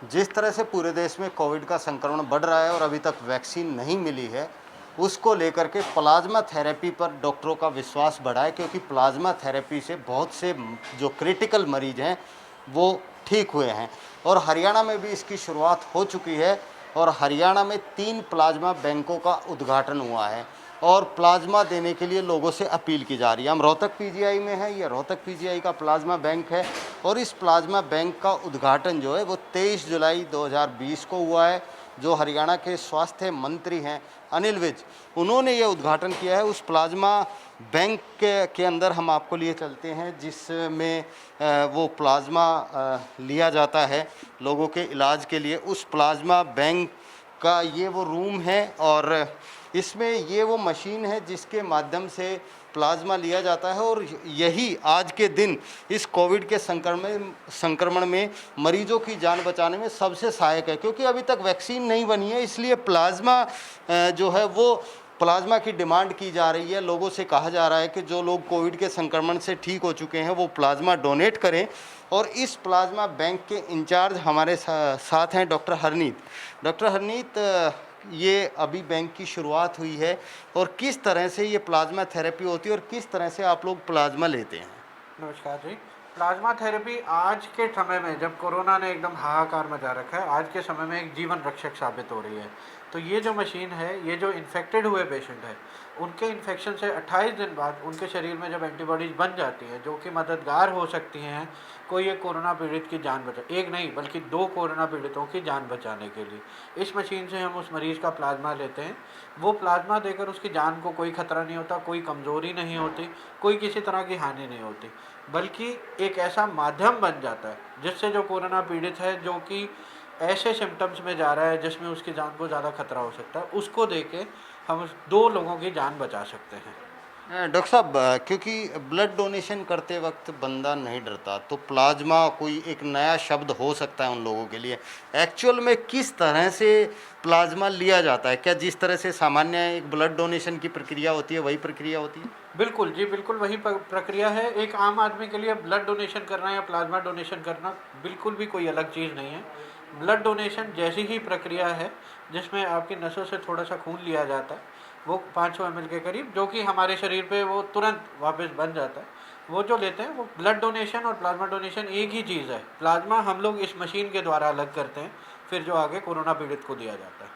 जिस तरह से पूरे देश में कोविड का संक्रमण बढ़ रहा है और अभी तक वैक्सीन नहीं मिली है, उसको लेकर के प्लाज्मा थेरेपी पर डॉक्टरों का विश्वास बढ़ा है, क्योंकि प्लाज्मा थेरेपी से बहुत से जो क्रिटिकल मरीज हैं वो ठीक हुए हैं। और हरियाणा में भी इसकी शुरुआत हो चुकी है और हरियाणा में 3 प्लाज्मा बैंकों का उद्घाटन हुआ है और प्लाज्मा देने के लिए लोगों से अपील की जा रही है। हम रोहतक पीजीआई में हैं, ये रोहतक पीजीआई का प्लाज्मा बैंक है और इस प्लाज्मा बैंक का उद्घाटन जो है वो 23 जुलाई 2020 को हुआ है। जो हरियाणा के स्वास्थ्य मंत्री हैं अनिल विज, उन्होंने ये उद्घाटन किया है। उस प्लाज्मा बैंक के अंदर हम आपको लिए चलते हैं जिसमें वो प्लाज्मा लिया जाता है लोगों के इलाज के लिए। उस प्लाज्मा बैंक का ये वो रूम है और इसमें ये वो मशीन है जिसके माध्यम से प्लाज्मा लिया जाता है और यही आज के दिन इस कोविड के संक्रमण में मरीजों की जान बचाने में सबसे सहायक है, क्योंकि अभी तक वैक्सीन नहीं बनी है। इसलिए प्लाज्मा जो है वो प्लाज्मा की डिमांड की जा रही है। लोगों से कहा जा रहा है कि जो लोग कोविड के संक्रमण से ठीक हो चुके हैं वो प्लाज्मा डोनेट करें। और इस प्लाज्मा बैंक के इंचार्ज हमारे साथ हैं डॉक्टर हरनीत। डॉक्टर हरनीत, ये अभी बैंक की शुरुआत हुई है और किस तरह से ये प्लाज्मा थेरेपी होती है और किस तरह से आप लोग प्लाज्मा लेते हैं? नमस्कार जी। प्लाज्मा थेरेपी आज के समय में, जब कोरोना ने एकदम हाहाकार मचा रखा है, आज के समय में एक जीवन रक्षक साबित हो रही है। तो ये जो मशीन है, ये जो इन्फेक्टेड हुए पेशेंट है, उनके इन्फेक्शन से 28 दिन बाद उनके शरीर में जब एंटीबॉडीज बन जाती हैं, जो कि मददगार हो सकती हैं कोई एक कोरोना पीड़ित की जान बचा, एक नहीं बल्कि 2 कोरोना पीड़ितों की जान बचाने के लिए इस मशीन से हम उस मरीज़ का प्लाज्मा लेते हैं। वो प्लाज्मा देकर उसकी जान को कोई खतरा नहीं होता, कोई कमज़ोरी नहीं होती, कोई किसी तरह की हानि नहीं होती, बल्कि एक ऐसा माध्यम बन जाता है जिससे जो कोरोना पीड़ित है, जो कि ऐसे सिम्टम्स में जा रहा है जिसमें उसकी जान को ज़्यादा खतरा हो सकता है, उसको देके हम उस 2 लोगों की जान बचा सकते हैं। डॉक्टर साहब, क्योंकि ब्लड डोनेशन करते वक्त बंदा नहीं डरता, तो प्लाज्मा कोई एक नया शब्द हो सकता है उन लोगों के लिए। एक्चुअल में किस तरह से प्लाज्मा लिया जाता है? क्या जिस तरह से सामान्य एक ब्लड डोनेशन की प्रक्रिया होती है वही प्रक्रिया होती है? बिल्कुल जी, बिल्कुल वही प्रक्रिया है। एक आम आदमी के लिए ब्लड डोनेशन करना या प्लाज्मा डोनेशन करना बिल्कुल भी कोई अलग चीज़ नहीं है। ब्लड डोनेशन जैसी ही प्रक्रिया है जिसमें आपकी नसों से थोड़ा सा खून लिया जाता है, वो 500 ml के करीब, जो कि हमारे शरीर पे वो तुरंत वापस बन जाता है। वो जो लेते हैं, वो ब्लड डोनेशन और प्लाज्मा डोनेशन एक ही चीज़ है। प्लाज्मा हम लोग इस मशीन के द्वारा अलग करते हैं, फिर जो आगे कोरोना पीड़ित को दिया जाता है।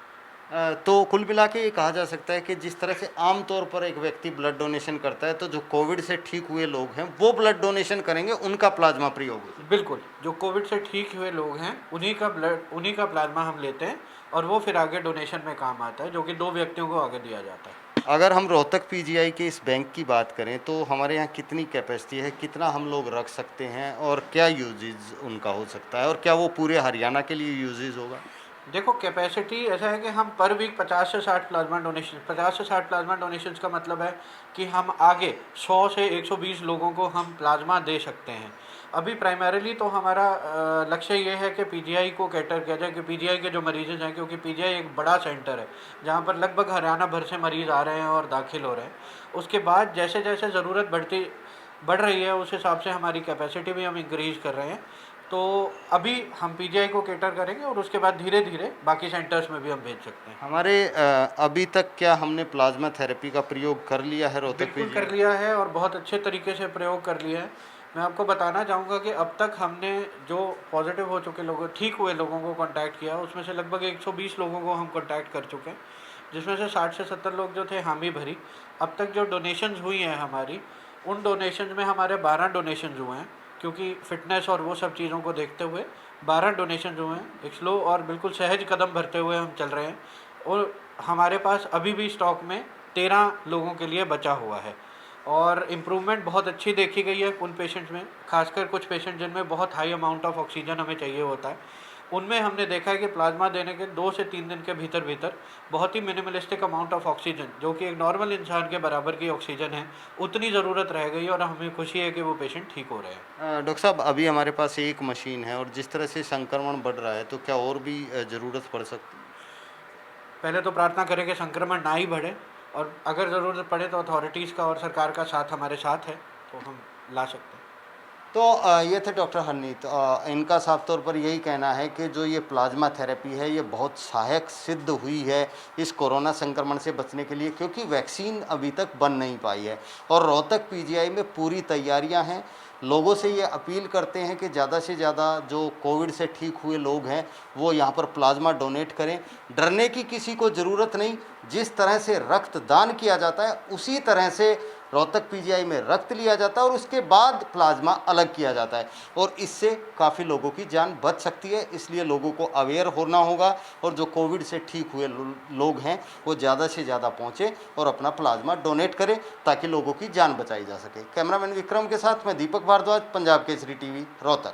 तो कुल मिला के ये कहा जा सकता है कि जिस तरह से आम तौर पर एक व्यक्ति ब्लड डोनेशन करता है, तो जो कोविड से ठीक हुए लोग हैं वो ब्लड डोनेशन करेंगे, उनका प्लाज्मा प्रयोग होगा। बिल्कुल, जो कोविड से ठीक हुए लोग हैं, उन्हीं का प्लाज्मा हम लेते हैं और वो फिर आगे डोनेशन में काम आता है, जो कि 2 व्यक्तियों को आगे दिया जाता है। अगर हम रोहतक पीजीआई के इस बैंक की बात करें तो हमारे यहाँ कितनी कैपेसिटी है, कितना हम लोग रख सकते हैं और क्या यूजेज उनका हो सकता है, और क्या वो पूरे हरियाणा के लिए यूजेज होगा? देखो, कैपेसिटी ऐसा है कि हम पर वीक 50 से 60 प्लाज्मा डोनेशंस का मतलब है कि हम आगे 100 से 120 लोगों को हम प्लाज्मा दे सकते हैं। अभी प्राइमरीली तो हमारा लक्ष्य ये है कि पीजीआई को कैटर किया जाए, कि पीजीआई के जो मरीज़ हैं, क्योंकि पीजीआई एक बड़ा सेंटर है जहाँ पर लगभग हरियाणा भर से मरीज़ आ रहे हैं और दाखिल हो रहे हैं। उसके बाद जैसे जैसे ज़रूरत बढ़ रही है, उस हिसाब से हमारी कैपेसिटी भी हम इंक्रीज़ कर रहे हैं। तो अभी हम पीजीआई को कैटर करेंगे और उसके बाद धीरे धीरे बाकी सेंटर्स में भी हम भेज सकते हैं। हमारे अभी तक क्या हमने प्लाज्मा थेरेपी का प्रयोग कर लिया है रोहतक बिल्कुल पीजीआई? कर लिया है और बहुत अच्छे तरीके से प्रयोग कर लिया है। मैं आपको बताना चाहूँगा कि अब तक हमने जो पॉजिटिव हो चुके लोगों, ठीक हुए लोगों को कॉन्टैक्ट किया, उसमें से लगभग 120 लोगों को हम कॉन्टैक्ट कर चुके हैं, जिसमें से 60 से 70 लोग जो थे हामी भरी। अब तक जो डोनेशंस हुई हैं हमारी, उन डोनेशंस में हमारे 12 डोनेशंस हुए हैं, क्योंकि फ़िटनेस और वो सब चीज़ों को देखते हुए 12 डोनेशंस हुए हैं। एक स्लो और बिल्कुल सहज कदम भरते हुए हम चल रहे हैं और हमारे पास अभी भी स्टॉक में 13 लोगों के लिए बचा हुआ है और इम्प्रूवमेंट बहुत अच्छी देखी गई है उन पेशेंट्स में, खासकर कुछ पेशेंट जिनमें बहुत हाई अमाउंट ऑफ ऑक्सीजन हमें चाहिए होता है। उनमें हमने देखा है कि प्लाज्मा देने के 2 से 3 दिन के भीतर भीतर बहुत ही मिनिमलिस्टिक अमाउंट ऑफ ऑक्सीजन, जो कि एक नॉर्मल इंसान के बराबर की ऑक्सीजन है, उतनी ज़रूरत रह गई और हमें खुशी है कि वो पेशेंट ठीक हो रहे हैं। डॉक्टर साहब, अभी हमारे पास एक मशीन है और जिस तरह से संक्रमण बढ़ रहा है तो क्या और भी ज़रूरत पड़ सकती है? पहले तो प्रार्थना करें कि संक्रमण ना ही बढ़े, और अगर ज़रूरत पड़े तो अथॉरिटीज़ का और सरकार का साथ हमारे साथ है, तो हम ला सकते हैं। तो ये थे डॉक्टर हरनीत। इनका साफ तौर पर यही कहना है कि जो ये प्लाज्मा थेरेपी है ये बहुत सहायक सिद्ध हुई है इस कोरोना संक्रमण से बचने के लिए, क्योंकि वैक्सीन अभी तक बन नहीं पाई है और रोहतक पीजीआई में पूरी तैयारियां हैं। लोगों से ये अपील करते हैं कि ज़्यादा से ज़्यादा जो कोविड से ठीक हुए लोग हैं वो यहाँ पर प्लाज्मा डोनेट करें। डरने की किसी को ज़रूरत नहीं, जिस तरह से रक्तदान किया जाता है उसी तरह से रोहतक पीजीआई में रक्त लिया जाता है और उसके बाद प्लाज्मा अलग किया जाता है और इससे काफ़ी लोगों की जान बच सकती है। इसलिए लोगों को अवेयर होना होगा और जो कोविड से ठीक हुए लोग हैं वो ज़्यादा से ज़्यादा पहुँचे और अपना प्लाज्मा डोनेट करें ताकि लोगों की जान बचाई जा सके। कैमरामैन विक्रम के साथ मैं दीपक भारद्वाज, पंजाब केसरी टीवी, रोहतक।